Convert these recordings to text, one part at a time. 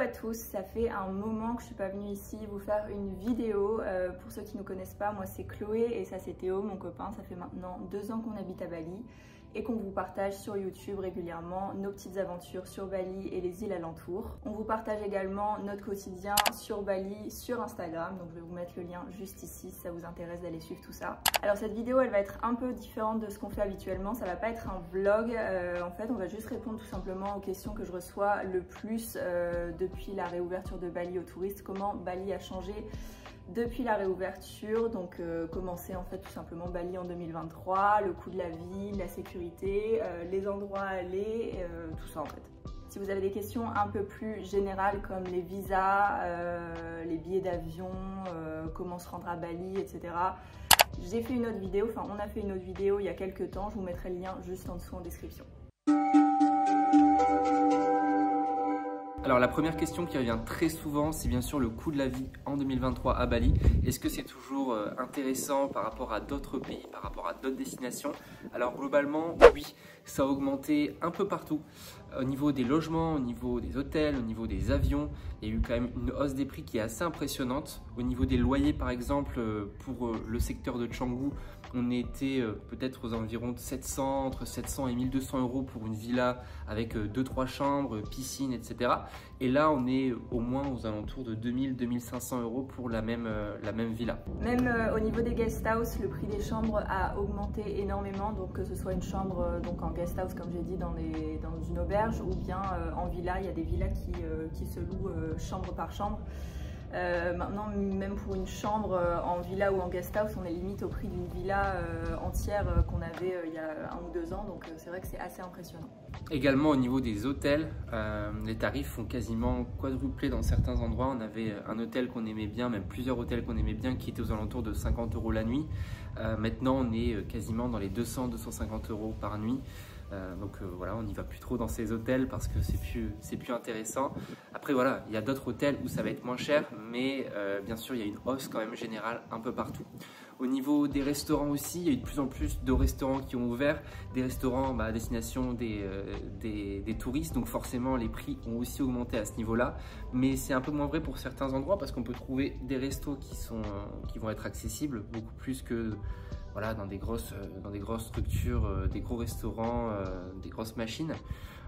à tous, ça fait un moment que je suis pas venue ici vous faire une vidéo. Pour ceux qui ne nous connaissent pas, moi c'est Chloé et ça c'est Théo, mon copain. Ça fait maintenant 2 ans qu'on habite à Bali et qu'on vous partage sur YouTube régulièrement nos petites aventures sur Bali et les îles alentours. On vous partage également notre quotidien sur Bali sur Instagram, donc je vais vous mettre le lien juste ici si ça vous intéresse d'aller suivre tout ça. Alors cette vidéo elle va être un peu différente de ce qu'on fait habituellement, ça va pas être un vlog, en fait on va juste répondre tout simplement aux questions que je reçois le plus depuis la réouverture de Bali aux touristes, comment Bali a changé depuis la réouverture, donc commencer en fait tout simplement Bali en 2023, le coût de la vie, la sécurité, les endroits à aller, tout ça en fait. Si vous avez des questions un peu plus générales comme les visas, les billets d'avion, comment se rendre à Bali, etc. J'ai fait une autre vidéo, enfin on a fait une autre vidéo il y a quelques temps, je vous mettrai le lien juste en dessous en description. Alors la première question qui revient très souvent, c'est bien sûr le coût de la vie en 2023 à Bali. Est-ce que c'est toujours intéressant par rapport à d'autres pays, par rapport à d'autres destinations? Alors globalement, oui, ça a augmenté un peu partout. Au niveau des logements, au niveau des hôtels, au niveau des avions, il y a eu quand même une hausse des prix qui est assez impressionnante. Au niveau des loyers par exemple, pour le secteur de Canggu, on était peut-être aux environs de 700, entre 700 et 1200 euros pour une villa avec 2-3 chambres, piscine, etc. Et là, on est au moins aux alentours de 2000-2500 euros pour la même villa. Même au niveau des guest house, le prix des chambres a augmenté énormément. Donc que ce soit une chambre donc en guest house, comme j'ai dit, dans une auberge, ou bien en villa, il y a des villas qui se louent chambre par chambre. Maintenant, même pour une chambre en villa ou en guest house, on est limite au prix d'une villa entière qu'on avait il y a 1 ou 2 ans, donc c'est vrai que c'est assez impressionnant. Également au niveau des hôtels, les tarifs ont quasiment quadruplé dans certains endroits. On avait un hôtel qu'on aimait bien, même plusieurs hôtels qu'on aimait bien qui étaient aux alentours de 50 euros la nuit. Maintenant on est quasiment dans les 200-250 euros par nuit. Donc voilà, on n'y va plus trop dans ces hôtels parce que c'est plus intéressant. Après voilà, il y a d'autres hôtels où ça va être moins cher, mais bien sûr il y a une hausse quand même générale un peu partout. Au niveau des restaurants aussi, il y a eu de plus en plus de restaurants qui ont ouvert, des restaurants à destination des touristes, donc forcément les prix ont aussi augmenté à ce niveau-là, mais c'est un peu moins vrai pour certains endroits parce qu'on peut trouver des restos qui vont être accessibles beaucoup plus que voilà, dans des grosses structures, des gros restaurants, des grosses machines.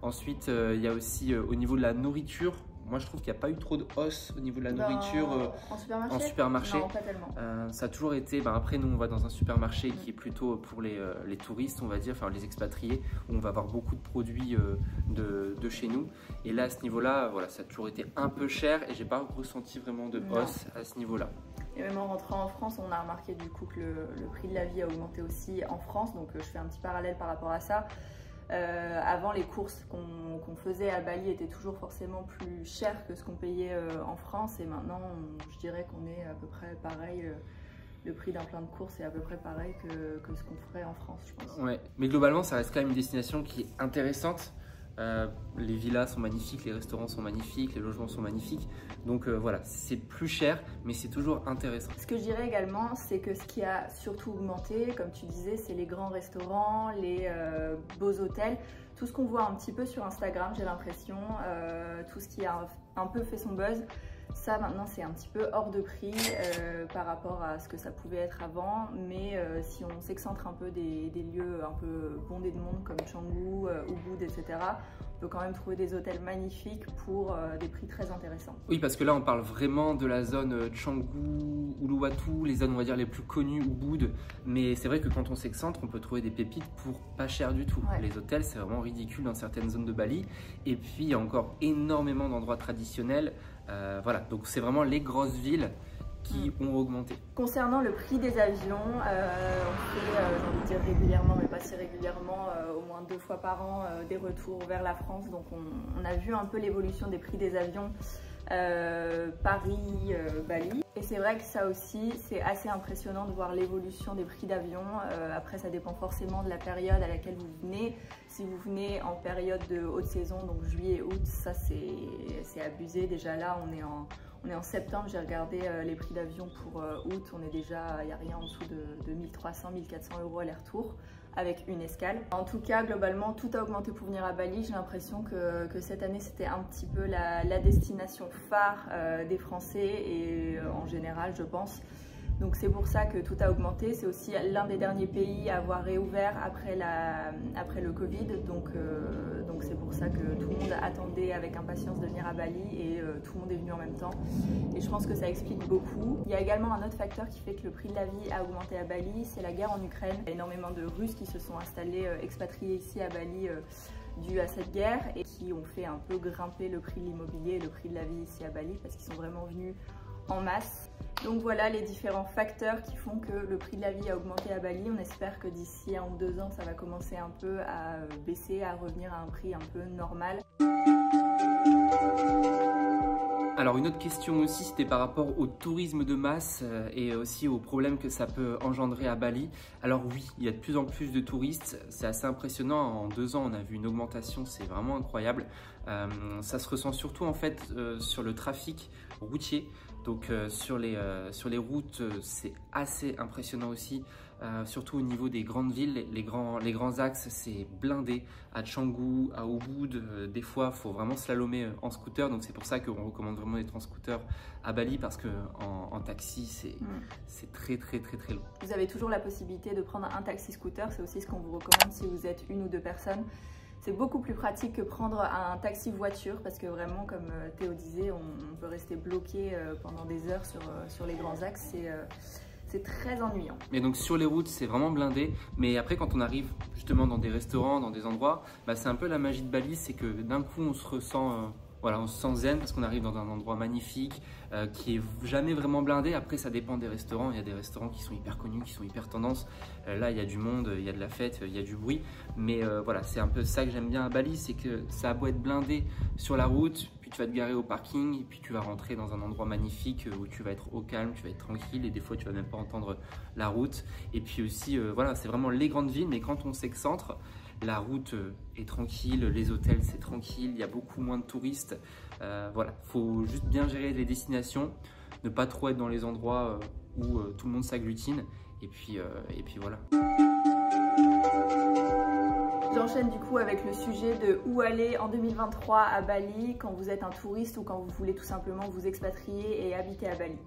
Ensuite, il y a aussi au niveau de la nourriture. Moi, je trouve qu'il n'y a pas eu trop de hausse au niveau de la nourriture en supermarché. Non, pas tellement. Ça a toujours été, après nous on va dans un supermarché qui est plutôt pour les touristes, on va dire, enfin les expatriés, où on va avoir beaucoup de produits de chez nous. Et là, à ce niveau-là, voilà, ça a toujours été un peu cher et j'ai pas ressenti vraiment de hausse à ce niveau-là. Et même en rentrant en France, on a remarqué du coup que le prix de la vie a augmenté aussi en France, donc je fais un petit parallèle par rapport à ça. Avant, les courses qu'on faisait à Bali étaient toujours forcément plus chères que ce qu'on payait en France, et maintenant je dirais qu'on est à peu près pareil. Le prix d'un plein de courses est à peu près pareil que ce qu'on ferait en France, je pense. Ouais, mais globalement ça reste quand même une destination qui est intéressante. Les villas sont magnifiques, les restaurants sont magnifiques, les logements sont magnifiques. Donc voilà, c'est plus cher, mais c'est toujours intéressant. Ce que je dirais également, c'est que ce qui a surtout augmenté, comme tu disais, c'est les grands restaurants, les beaux hôtels. Tout ce qu'on voit un petit peu sur Instagram, j'ai l'impression, tout ce qui a un peu fait son buzz. Ça maintenant c'est un petit peu hors de prix par rapport à ce que ça pouvait être avant, mais si on s'excentre un peu des lieux un peu bondés de monde comme Canggu, Ubud, etc., on peut quand même trouver des hôtels magnifiques pour des prix très intéressants. Oui, parce que là on parle vraiment de la zone Canggu, Uluwatu, les zones on va dire les plus connues, Ubud, mais c'est vrai que quand on s'excentre on peut trouver des pépites pour pas cher du tout. Ouais. Les hôtels c'est vraiment ridicule dans certaines zones de Bali, et puis il y a encore énormément d'endroits traditionnels. Voilà, donc c'est vraiment les grosses villes qui ont augmenté. Concernant le prix des avions, on fait, j'ai envie de dire régulièrement, mais pas si régulièrement, au moins 2 fois par an, des retours vers la France. Donc on a vu un peu l'évolution des prix des avions Paris, Bali. Et c'est vrai que ça aussi, c'est assez impressionnant de voir l'évolution des prix d'avion. Après, ça dépend forcément de la période à laquelle vous venez. Si vous venez en période de haute saison, donc juillet, août, ça c'est abusé. Déjà là, on est en septembre, j'ai regardé les prix d'avion pour août, on est déjà, il n'y a rien en dessous de 1300, 1400 euros aller-retour. avec une escale. En tout cas, globalement, tout a augmenté pour venir à Bali. J'ai l'impression que cette année, c'était un petit peu la destination phare des Français et en général, je pense. Donc c'est pour ça que tout a augmenté. C'est aussi l'un des derniers pays à avoir réouvert après le Covid. Donc c'est pour ça que tout le monde attendait avec impatience de venir à Bali et tout le monde est venu en même temps. Et je pense que ça explique beaucoup. Il y a également un autre facteur qui fait que le prix de la vie a augmenté à Bali, c'est la guerre en Ukraine. Il y a énormément de Russes qui se sont installés, expatriés ici à Bali dû à cette guerre et qui ont fait un peu grimper le prix de l'immobilier et le prix de la vie ici à Bali parce qu'ils sont vraiment venus en masse. Donc voilà les différents facteurs qui font que le prix de la vie a augmenté à Bali. On espère que d'ici 1 ou 2 ans, ça va commencer un peu à baisser, à revenir à un prix un peu normal. Alors une autre question aussi, c'était par rapport au tourisme de masse et aussi aux problèmes que ça peut engendrer à Bali. Alors oui, il y a de plus en plus de touristes, c'est assez impressionnant. En 2 ans, on a vu une augmentation, c'est vraiment incroyable. Ça se ressent surtout en fait sur le trafic routier. Donc sur les routes, c'est assez impressionnant aussi, surtout au niveau des grandes villes, les grands axes, c'est blindé. À Canggu, à Ubud, des fois, il faut vraiment slalomer en scooter. Donc c'est pour ça qu'on recommande vraiment d'être en scooter à Bali parce qu'en taxi, c'est très long. Vous avez toujours la possibilité de prendre un taxi scooter, c'est aussi ce qu'on vous recommande si vous êtes 1 ou 2 personnes. C'est beaucoup plus pratique que prendre un taxi voiture parce que vraiment, comme Théo disait, on peut rester bloqué pendant des heures sur les grands axes. C'est très ennuyant. Et donc sur les routes, c'est vraiment blindé. Mais après, quand on arrive justement dans des restaurants, dans des endroits, c'est un peu la magie de Bali, c'est que d'un coup, on se ressent... on se sent zen parce qu'on arrive dans un endroit magnifique qui est jamais vraiment blindé. Après, ça dépend des restaurants. Il y a des restaurants qui sont hyper connus, qui sont hyper tendance. Là, il y a du monde, il y a de la fête, il y a du bruit. Mais voilà, c'est un peu ça que j'aime bien à Bali, c'est que ça a beau être blindé sur la route, puis tu vas te garer au parking, et puis tu vas rentrer dans un endroit magnifique où tu vas être au calme, tu vas être tranquille, et des fois, tu vas même pas entendre la route. Et puis aussi, voilà, c'est vraiment les grandes villes, mais quand on s'excentre, la route est tranquille, les hôtels c'est tranquille, il y a beaucoup moins de touristes. Voilà, faut juste bien gérer les destinations, ne pas trop être dans les endroits où tout le monde s'agglutine. Et puis voilà. J'enchaîne du coup avec le sujet de où aller en 2023 à Bali quand vous êtes un touriste ou quand vous voulez tout simplement vous expatrier et habiter à Bali.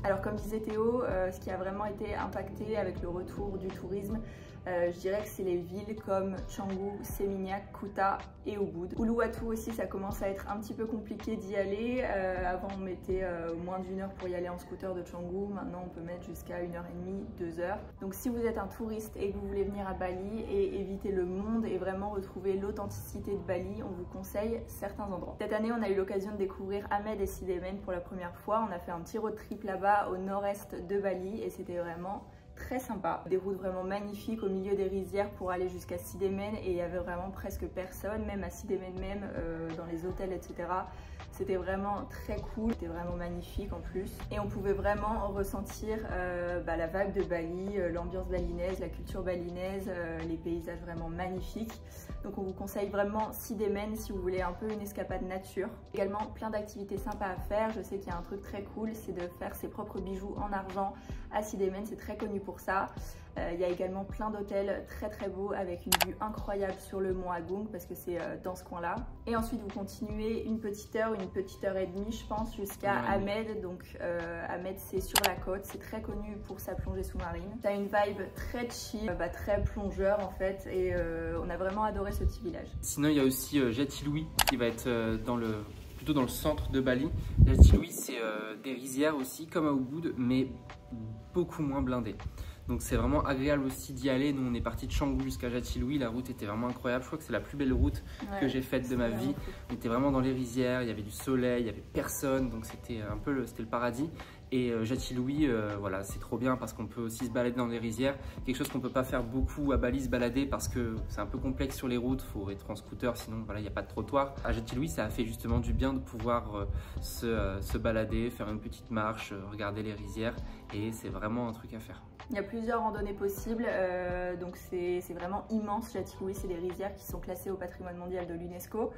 Alors comme disait Théo, ce qui a vraiment été impacté avec le retour du tourisme, je dirais que c'est les villes comme Canggu, Seminyak, Kuta et Ubud. Uluwatu aussi, ça commence à être un petit peu compliqué d'y aller. Avant on mettait moins d'1 heure pour y aller en scooter de Canggu, maintenant on peut mettre jusqu'à 1h30, 2 heures. Donc si vous êtes un touriste et que vous voulez venir à Bali et éviter le monde et vraiment retrouver l'authenticité de Bali, on vous conseille certains endroits. Cette année on a eu l'occasion de découvrir Amed et Sidemen pour la première fois. On a fait un petit road trip là-bas au nord-est de Bali et c'était vraiment très sympa. Des routes vraiment magnifiques au milieu des rizières pour aller jusqu'à Sidemen et il y avait vraiment presque personne, même à Sidemen même, dans les hôtels, etc. C'était vraiment très cool, c'était vraiment magnifique en plus. Et on pouvait vraiment ressentir la vibe de Bali, l'ambiance balinaise, la culture balinaise, les paysages vraiment magnifiques. Donc on vous conseille vraiment Sidemen si vous voulez un peu une escapade nature. Également plein d'activités sympas à faire. Je sais qu'il y a un truc très cool, c'est de faire ses propres bijoux en argent à Sidemen, c'est très connu pour ça. Il y a également plein d'hôtels très beaux avec une vue incroyable sur le mont Agung parce que c'est dans ce coin là. Et ensuite vous continuez une petite heure et demie je pense jusqu'à Amed. Donc Amed c'est sur la côte, c'est très connu pour sa plongée sous-marine. T'as une vibe très chill, très plongeur en fait et on a vraiment adoré ce petit village. Sinon il y a aussi Jatiluwih qui va être plutôt dans le centre de Bali. Jatiluwih c'est des rizières aussi comme à Ubud mais beaucoup moins blindées. Donc c'est vraiment agréable aussi d'y aller. Nous on est parti de Canggu jusqu'à Jatiluwih, la route était vraiment incroyable. Je crois que c'est la plus belle route que j'ai faite de ma vie. On était vraiment dans les rizières, il y avait du soleil, il n'y avait personne, donc c'était un peu le paradis. Et Jatiluwih, voilà, c'est trop bien parce qu'on peut aussi se balader dans les rizières. Quelque chose qu'on ne peut pas faire beaucoup à Bali, se balader parce que c'est un peu complexe sur les routes, il faut être en scooter, sinon voilà, il n'y a pas de trottoir. À Jatiluwih, ça a fait justement du bien de pouvoir se balader, faire une petite marche, regarder les rizières et c'est vraiment un truc à faire. Il y a plusieurs randonnées possibles, donc c'est vraiment immense. Jatiluwih, c'est des rizières qui sont classées au patrimoine mondial de l'UNESCO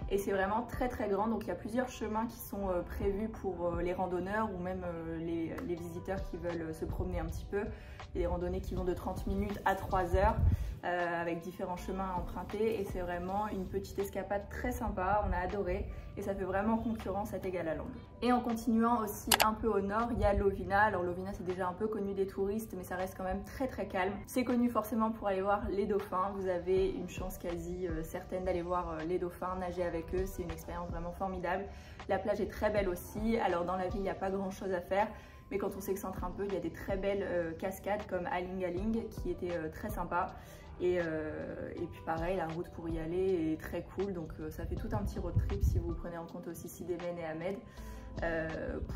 et c'est vraiment très grand. Donc il y a plusieurs chemins qui sont prévus pour les randonneurs ou même les visiteurs qui veulent se promener un petit peu. Il y a des randonnées qui vont de 30 minutes à 3 heures. avec différents chemins à emprunter et c'est vraiment une petite escapade très sympa, on a adoré et ça fait vraiment concurrence à Tegallaland. Et en continuant aussi un peu au nord, il y a Lovina. Alors Lovina c'est déjà un peu connu des touristes mais ça reste quand même très calme. C'est connu forcément pour aller voir les dauphins, vous avez une chance quasi certaine d'aller voir les dauphins, nager avec eux, c'est une expérience vraiment formidable. La plage est très belle aussi, alors dans la ville il n'y a pas grand chose à faire. Mais quand on s'excentre un peu, il y a des très belles cascades comme Aling Aling qui étaient très sympas. Et puis pareil, la route pour y aller est très cool. Donc ça fait tout un petit road trip si vous prenez en compte aussi Sidemen et Hamed.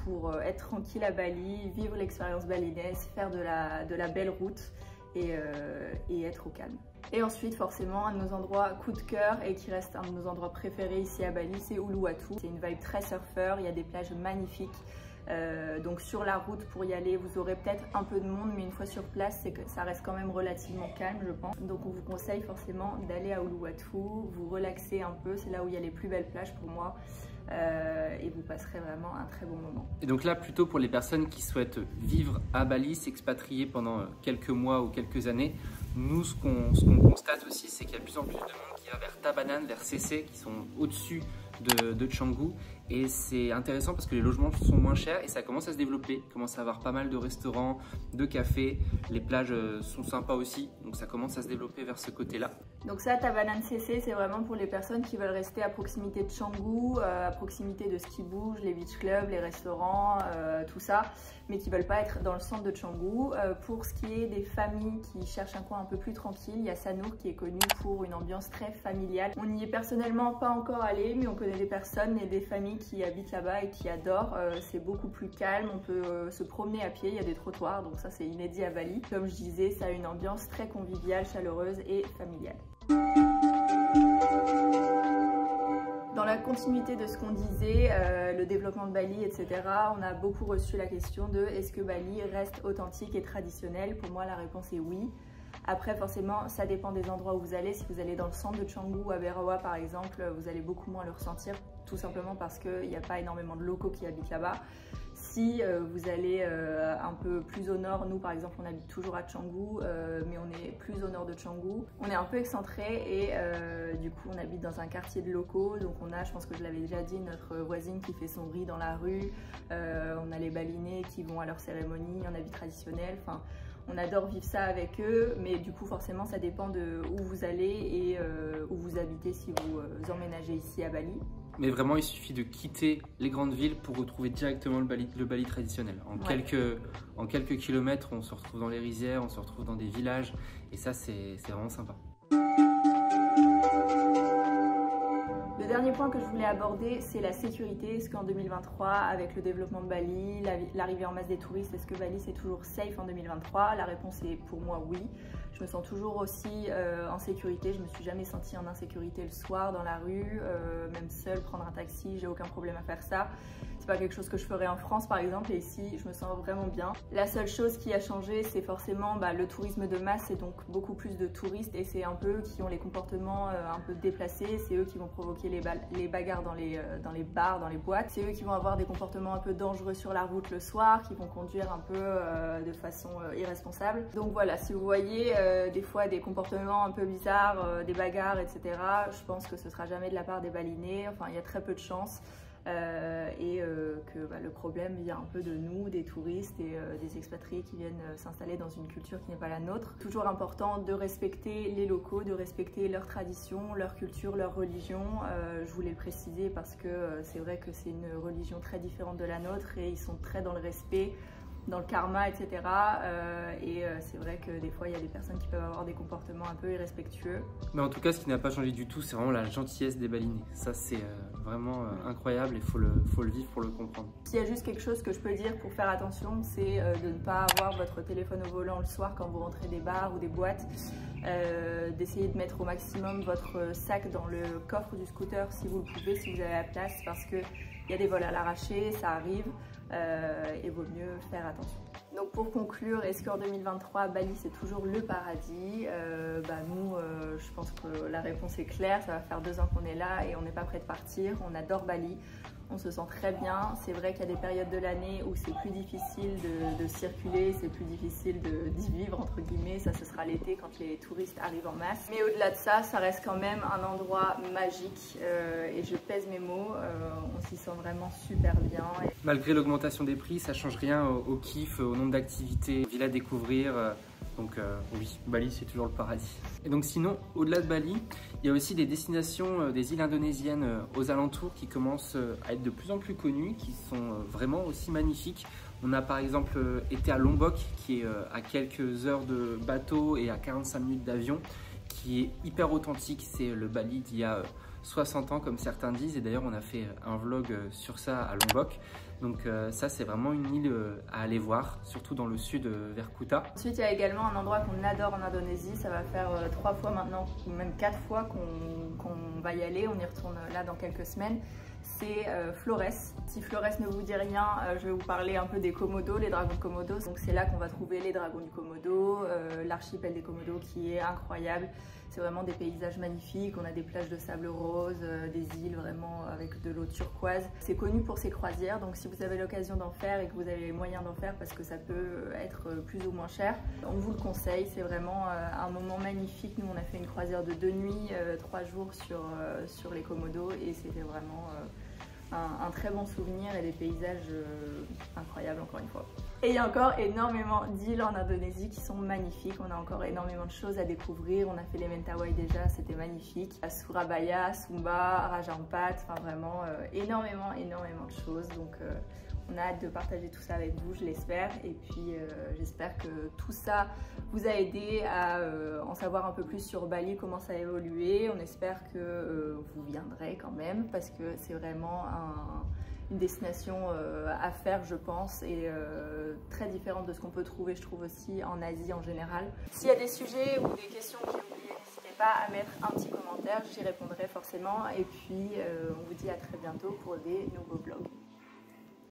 Pour être tranquille à Bali, vivre l'expérience balinaise, faire de la belle route et être au calme. Et ensuite, forcément, un de nos endroits coup de cœur et qui reste un de nos endroits préférés ici à Bali, c'est Uluwatu. C'est une vibe très surfeur, il y a des plages magnifiques. Donc sur la route pour y aller vous aurez peut-être un peu de monde mais une fois sur place c'est que ça reste quand même relativement calme je pense. Donc on vous conseille forcément d'aller à Uluwatu, vous relaxer un peu, c'est là où il y a les plus belles plages pour moi et vous passerez vraiment un très bon moment. Et donc là plutôt pour les personnes qui souhaitent vivre à Bali, s'expatrier pendant quelques mois ou quelques années, nous ce qu'on constate aussi c'est qu'il y a de plus en plus de monde qui va vers Tabanan, vers Sese qui sont au-dessus de Canggu et c'est intéressant parce que les logements sont moins chers et ça commence à se développer, il commence à avoir pas mal de restaurants, de cafés, les plages sont sympas aussi donc ça commence à se développer vers ce côté-là. Donc ça, Tabanan Sese, c'est vraiment pour les personnes qui veulent rester à proximité de Canggu, à proximité de ce qui bouge, les beach clubs, les restaurants, tout ça, mais qui veulent pas être dans le centre de Canggu. Pour ce qui est des familles qui cherchent un coin un peu plus tranquille, il y a Sanur qui est connu pour une ambiance très familiale. On n'y est personnellement pas encore allé, mais on connaît des personnes et des familles qui habitent là-bas et qui adorent. C'est beaucoup plus calme, on peut se promener à pied, il y a des trottoirs, donc ça c'est inédit à Bali. Comme je disais, ça a une ambiance très conviviale, chaleureuse et familiale. Dans la continuité de ce qu'on disait, le développement de Bali, etc., on a beaucoup reçu la question de est-ce que Bali reste authentique et traditionnel? Pour moi, la réponse est oui. Après, forcément, ça dépend des endroits où vous allez. Si vous allez dans le centre de Canggu, à Berawa par exemple, vous allez beaucoup moins le ressentir, tout simplement parce qu'il n'y a pas énormément de locaux qui habitent là-bas. Si vous allez un peu plus au nord, nous par exemple on habite toujours à Canggu, mais on est plus au nord de Canggu. On est un peu excentré et du coup on habite dans un quartier de locaux, donc on a, je pense que je l'avais déjà dit, notre voisine qui fait son riz dans la rue, on a les balinés qui vont à leur cérémonie en habit traditionnel, enfin on adore vivre ça avec eux, mais du coup forcément ça dépend de où vous allez et où vous habitez si vous emménagez ici à Bali. Mais vraiment, il suffit de quitter les grandes villes pour retrouver directement le Bali traditionnel. En quelques kilomètres, on se retrouve dans les rizières, on se retrouve dans des villages. Et ça, c'est vraiment sympa. Le dernier point que je voulais aborder, c'est la sécurité. Est-ce qu'en 2023, avec le développement de Bali, l'arrivée en masse des touristes, est-ce que Bali c'est toujours safe en 2023? La réponse est pour moi oui. Je me sens toujours aussi en sécurité. Je me suis jamais sentie en insécurité le soir dans la rue, même seule, prendre un taxi, j'ai aucun problème à faire ça. C'est pas quelque chose que je ferais en France par exemple, et ici je me sens vraiment bien. La seule chose qui a changé, c'est forcément le tourisme de masse, et donc beaucoup plus de touristes, et c'est un peu eux qui ont les comportements un peu déplacés, c'est eux qui vont provoquer les bagarres dans les bars, dans les boîtes, c'est eux qui vont avoir des comportements un peu dangereux sur la route le soir, qui vont conduire un peu de façon irresponsable. Donc voilà, si vous voyez des fois des comportements un peu bizarres, des bagarres, etc., je pense que ce sera jamais de la part des balinés, enfin il y a très peu de chances. Que le problème vient un peu de nous, des touristes et des expatriés qui viennent s'installer dans une culture qui n'est pas la nôtre. Toujours important de respecter les locaux, de respecter leurs traditions, leur culture, leur religion. Je voulais le préciser parce que c'est vrai que c'est une religion très différente de la nôtre et ils sont très dans le respect, dans le karma, etc. C'est vrai que des fois, il y a des personnes qui peuvent avoir des comportements un peu irrespectueux. Mais en tout cas, ce qui n'a pas changé du tout, c'est vraiment la gentillesse des balinés. Ça, c'est vraiment incroyable et il faut le vivre pour le comprendre. S'il y a juste quelque chose que je peux dire pour faire attention, c'est de ne pas avoir votre téléphone au volant le soir quand vous rentrez des bars ou des boîtes. D'essayer de mettre au maximum votre sac dans le coffre du scooter si vous le pouvez, si vous avez la place, parce qu'il y a des vols à l'arraché, ça arrive. Et vaut mieux faire attention. Donc pour conclure, est-ce qu'en 2023 Bali c'est toujours le paradis? Nous, je pense que la réponse est claire, ça va faire 2 ans qu'on est là et on n'est pas prêt de partir, on adore Bali. on se sent très bien. C'est vrai qu'il y a des périodes de l'année où c'est plus difficile de circuler, c'est plus difficile d'y vivre entre guillemets, ça ce sera l'été quand les touristes arrivent en masse. Mais au-delà de ça, ça reste quand même un endroit magique et je pèse mes mots, on s'y sent vraiment super bien. Malgré l'augmentation des prix, ça change rien au kiff, au nombre d'activités, villes à découvrir. Donc oui, Bali c'est toujours le paradis. Et donc sinon, au-delà de Bali, il y a aussi des destinations des îles indonésiennes aux alentours qui commencent à être de plus en plus connues, qui sont vraiment aussi magnifiques. On a par exemple été à Lombok, qui est à quelques heures de bateau et à 45 minutes d'avion, qui est hyper authentique. C'est le Bali d'il y a 60 ans comme certains disent, et d'ailleurs on a fait un vlog sur ça à Lombok. Donc ça c'est vraiment une île à aller voir, surtout dans le sud vers Kuta. Ensuite il y a également un endroit qu'on adore en Indonésie, ça va faire 3 fois maintenant, ou même 4 fois qu'on va y aller, on y retourne là dans quelques semaines. C'est Flores. Si Flores ne vous dit rien, je vais vous parler un peu des Komodo, les dragons de Komodo. Donc c'est là qu'on va trouver les dragons du Komodo, l'archipel des Komodo qui est incroyable. C'est vraiment des paysages magnifiques, on a des plages de sable rose, des îles vraiment avec de l'eau turquoise. C'est connu pour ses croisières, donc si vous avez l'occasion d'en faire et que vous avez les moyens d'en faire parce que ça peut être plus ou moins cher, on vous le conseille, c'est vraiment un moment magnifique. Nous on a fait une croisière de 2 nuits, 3 jours sur les Komodo et c'était vraiment un très bon souvenir et des paysages incroyables encore une fois. Et il y a encore énormément d'îles en Indonésie qui sont magnifiques, on a encore énormément de choses à découvrir, on a fait les Mentawai déjà, c'était magnifique. Surabaya, Sumba, Raja Ampat, enfin vraiment énormément de choses, donc on a hâte de partager tout ça avec vous, je l'espère, et puis j'espère que tout ça vous a aidé à en savoir un peu plus sur Bali, comment ça a évolué. On espère que vous viendrez quand même, parce que c'est vraiment une destination à faire je pense, et très différente de ce qu'on peut trouver je trouve aussi en Asie en général. S'il y a des sujets ou des questions que j'ai oubliées, n'hésitez pas à mettre un petit commentaire, j'y répondrai forcément, et puis on vous dit à très bientôt pour des nouveaux vlogs.